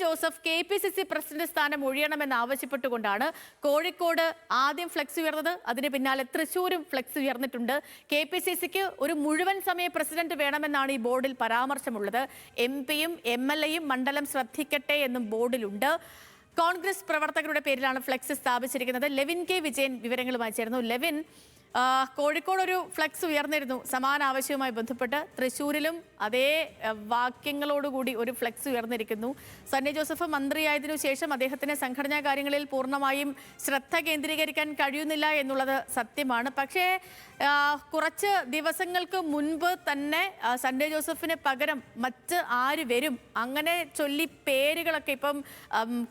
Joseph KPCC president സ്ഥാനം ഒഴിയണമെന്ന് ആവശ്യപ്പെട്ടുകൊണ്ടാണ് കോഴിക്കോട് ആദ്യം flex ഉയർന്നത്. അതിന് പിന്നാലെ തൃശൂരും ഫ്ലെക്സ് ഉയർന്നിട്ടുണ്ട്. KPCCക്ക് ഒരു മുഴുവൻ സമയ പ്രസിഡന്റ് വേണമെന്നാണ് ഈ ബോർഡിൽ പരാമർശമുള്ളത്. MP-യും MLA-യും മണ്ഡലം ശ്രദ്ധിക്കട്ടെ എന്നും ബോർഡിലുണ്ട്. കോൺഗ്രസ് പ്രവർത്തകരുടെ പേരിലാണ് ഫ്ലെക്സ് സ്ഥാപിച്ചിരിക്കുന്നത്. Levin K. വിജയൻ വിവരങ്ങളുമായി ചേർന്നു. ലെവിൻ, കോഴിക്കോട് ഒരു ഫ്ലെക്സ് ഉയർന്നിരുന്നു സമാന ആവശ്യവുമായി ബന്ധപ്പെട്ട്. തൃശ്ശൂരിലും അതേ വാക്യങ്ങളോടുകൂടി ഒരു ഫ്ലെക്സ് ഉയർന്നിരിക്കുന്നു. സണ്ണി ജോസഫ് മന്ത്രിയായതിനു ശേഷം അദ്ദേഹത്തിന് സംഘടനാ കാര്യങ്ങളിൽ പൂർണ്ണമായും ശ്രദ്ധ കേന്ദ്രീകരിക്കാൻ കഴിയുന്നില്ല എന്നുള്ളത് സത്യമാണ്. പക്ഷേ കുറച്ച് ദിവസങ്ങൾക്ക് മുൻപ് തന്നെ സണ്ണി ജോസഫിന് പകരം മറ്റ് ആര് വരും അങ്ങനെ ചൊല്ലി പേരുകളൊക്കെ ഇപ്പം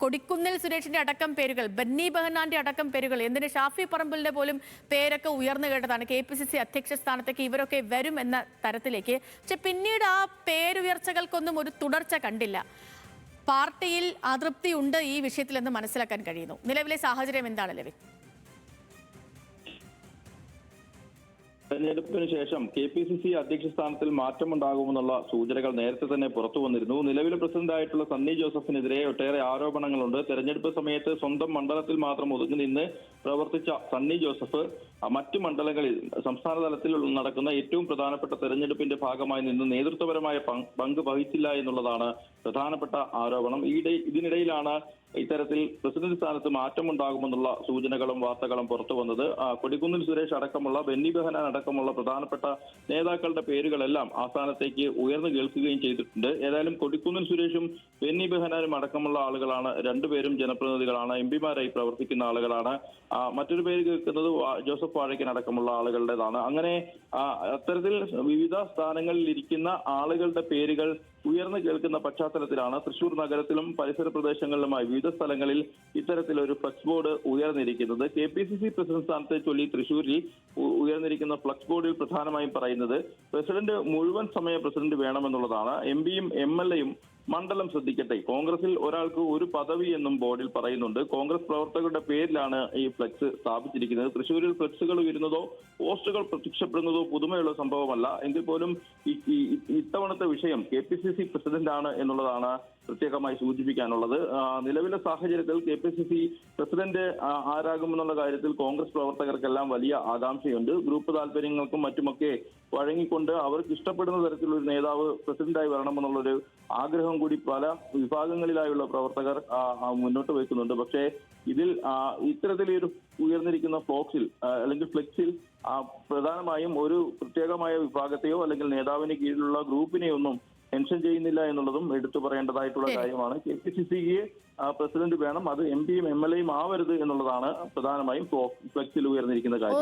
കൊടിക്കുന്നിൽ സുരേഷിന്റെ അടക്കം പേരുകൾ, ബെന്നി ബെഹനാന്റെ അടക്കം പേരുകൾ, എന്തിന് ഷാഫി പറമ്പിലിന്റെ പോലും പേരൊക്കെ ഉയർന്നു കേട്ടതാണ്. KPCC അധ്യക്ഷ സ്ഥാനത്തേക്ക് ഇവരൊക്കെ വരും എന്ന തരത്തിലേക്ക്. പക്ഷെ പിന്നീട് ആ പേരുയർച്ചകൾക്കൊന്നും ഒരു തുടർച്ച കണ്ടില്ല. പാർട്ടിയിൽ അതൃപ്തി ഉണ്ട് ഈ വിഷയത്തിലെന്ന് മനസ്സിലാക്കാൻ കഴിയുന്നു. നിലവിലെ സാഹചര്യം എന്താണ് ലെവിൻ? തെരഞ്ഞെടുപ്പിന് ശേഷം KPCC അധ്യക്ഷ സ്ഥാനത്തിൽ മാറ്റമുണ്ടാകുമെന്നുള്ള സൂചനകൾ നേരത്തെ തന്നെ പുറത്തു വന്നിരുന്നു. നിലവിലെ പ്രസിഡന്റായിട്ടുള്ള സണ്ണി ജോസഫിനെതിരെ ഒട്ടേറെ ആരോപണങ്ങളുണ്ട്. തെരഞ്ഞെടുപ്പ് സമയത്ത് സ്വന്തം മണ്ഡലത്തിൽ മാത്രം ഒതുങ്ങി നിന്ന് പ്രവർത്തിച്ച സണ്ണി ജോസഫ് മറ്റു മണ്ഡലങ്ങളിൽ സംസ്ഥാന തലത്തിൽ നടക്കുന്ന ഏറ്റവും പ്രധാനപ്പെട്ട തെരഞ്ഞെടുപ്പിന്റെ ഭാഗമായി നിന്ന് നേതൃത്വപരമായ പങ്ക് വഹിച്ചില്ല എന്നുള്ളതാണ് പ്രധാനപ്പെട്ട ആരോപണം. ഇതിനിടയിലാണ് ഇത്തരത്തിൽ പ്രസിഡന്റ് സ്ഥാനത്ത് മാറ്റമുണ്ടാകുമെന്നുള്ള സൂചനകളും വാർത്തകളും പുറത്തു വന്നത്. കൊടിക്കുന്നിൽ സുരേഷ് അടക്കമുള്ള ബെന്നി ബെഹനാൻ അടക്കമുള്ള പ്രധാനപ്പെട്ട നേതാക്കളുടെ പേരുകളെല്ലാം ആ സ്ഥാനത്തേക്ക് ഉയർന്നു കേൾക്കുകയും ചെയ്തിട്ടുണ്ട്. ഏതായാലും കൊടിക്കുന്നിൽ സുരേഷും ബെന്നി ബെഹനാനും അടക്കമുള്ള ആളുകളാണ്. രണ്ടുപേരും ജനപ്രതിനിധികളാണ്, MP-മാരായി പ്രവർത്തിക്കുന്ന ആളുകളാണ്. മറ്റൊരു പേര് കേൾക്കുന്നത് ജോസഫ് വാഴക്കൻ അടക്കമുള്ള ആളുകളുടേതാണ്. അങ്ങനെ അത്തരത്തിൽ വിവിധ സ്ഥാനങ്ങളിൽ ഇരിക്കുന്ന ആളുകളുടെ പേരുകൾ ഉയർന്നു കേൾക്കുന്ന പശ്ചാത്തലത്തിലാണ് തൃശൂർ നഗരത്തിലും പരിസര പ്രദേശങ്ങളിലുമായി വിവിധ സ്ഥലങ്ങളിൽ ഇത്തരത്തിലൊരു ഫ്ലക്സ് ബോർഡ് ഉയർന്നിരിക്കുന്നത്. KPCC പ്രസിഡന്റ് സ്ഥാനത്തെ ചൊല്ലി തൃശൂരിൽ ഉയർന്നിരിക്കുന്ന ഫ്ലക്സ് ബോർഡിൽ പ്രധാനമായും പറയുന്നത് പ്രസിഡന്റ് മുഴുവൻ സമയ പ്രസിഡന്റ് വേണമെന്നുള്ളതാണ്. MP-യും MLA-യും മണ്ഡലം ശ്രദ്ധിക്കട്ടെ. കോൺഗ്രസിൽ ഒരാൾക്ക് ഒരു പദവി എന്നും ബോർഡിൽ പറയുന്നുണ്ട്. കോൺഗ്രസ് പ്രവർത്തകരുടെ പേരിലാണ് ഈ ഫ്ലെക്സ് സ്ഥാപിച്ചിരിക്കുന്നത്. തൃശ്ശൂരിൽ ഫ്ലെക്സുകൾ ഉയരുന്നതോ പോസ്റ്ററുകൾ പ്രത്യക്ഷപ്പെടുന്നതോ പുതുമയുള്ള സംഭവമല്ല. എങ്കിൽ പോലും ഇത്തവണത്തെ വിഷയം KPCC പ്രസിഡന്റ് ആണ് എന്നുള്ളതാണ് പ്രത്യേകമായി സൂചിപ്പിക്കാനുള്ളത്. നിലവിലെ സാഹചര്യത്തിൽ KPCC പ്രസിഡന്റ് ആരാകുമെന്നുള്ള കാര്യത്തിൽ കോൺഗ്രസ് പ്രവർത്തകർക്കെല്ലാം വലിയ ആകാംക്ഷയുണ്ട്. ഗ്രൂപ്പ് താല്പര്യങ്ങൾക്കും മറ്റുമൊക്കെ വഴങ്ങിക്കൊണ്ട് അവർക്ക് ഇഷ്ടപ്പെടുന്ന തരത്തിലുള്ള ഒരു നേതാവ് പ്രസിഡന്റായി വരണമെന്നുള്ളൊരു ആഗ്രഹം കൂടി പല വിഭാഗങ്ങളിലായുള്ള പ്രവർത്തകർ മുന്നോട്ട് വയ്ക്കുന്നുണ്ട്. പക്ഷേ ഇതിൽ ഇത്തരത്തിലൊരു ഉയർന്നിരിക്കുന്ന അല്ലെങ്കിൽ ഫ്ലെക്സിൽ പ്രധാനമായും ഒരു പ്രത്യേകമായ വിഭാഗത്തെയോ അല്ലെങ്കിൽ നേതാവിന് കീഴിലുള്ള ഗ്രൂപ്പിനെയൊന്നും മെൻഷൻ ചെയ്യുന്നില്ല എന്നുള്ളതും എടുത്തു പറയേണ്ടതായിട്ടുള്ള കാര്യമാണ്. KPCCക്ക് പ്രസിഡന്റ് വേണം, അത് MP-യും MLA-യും ആവരുത് എന്നുള്ളതാണ് പ്രധാനമായും ഫ്ലെക്സിൽ ഉയർന്നിരിക്കുന്ന കാര്യം.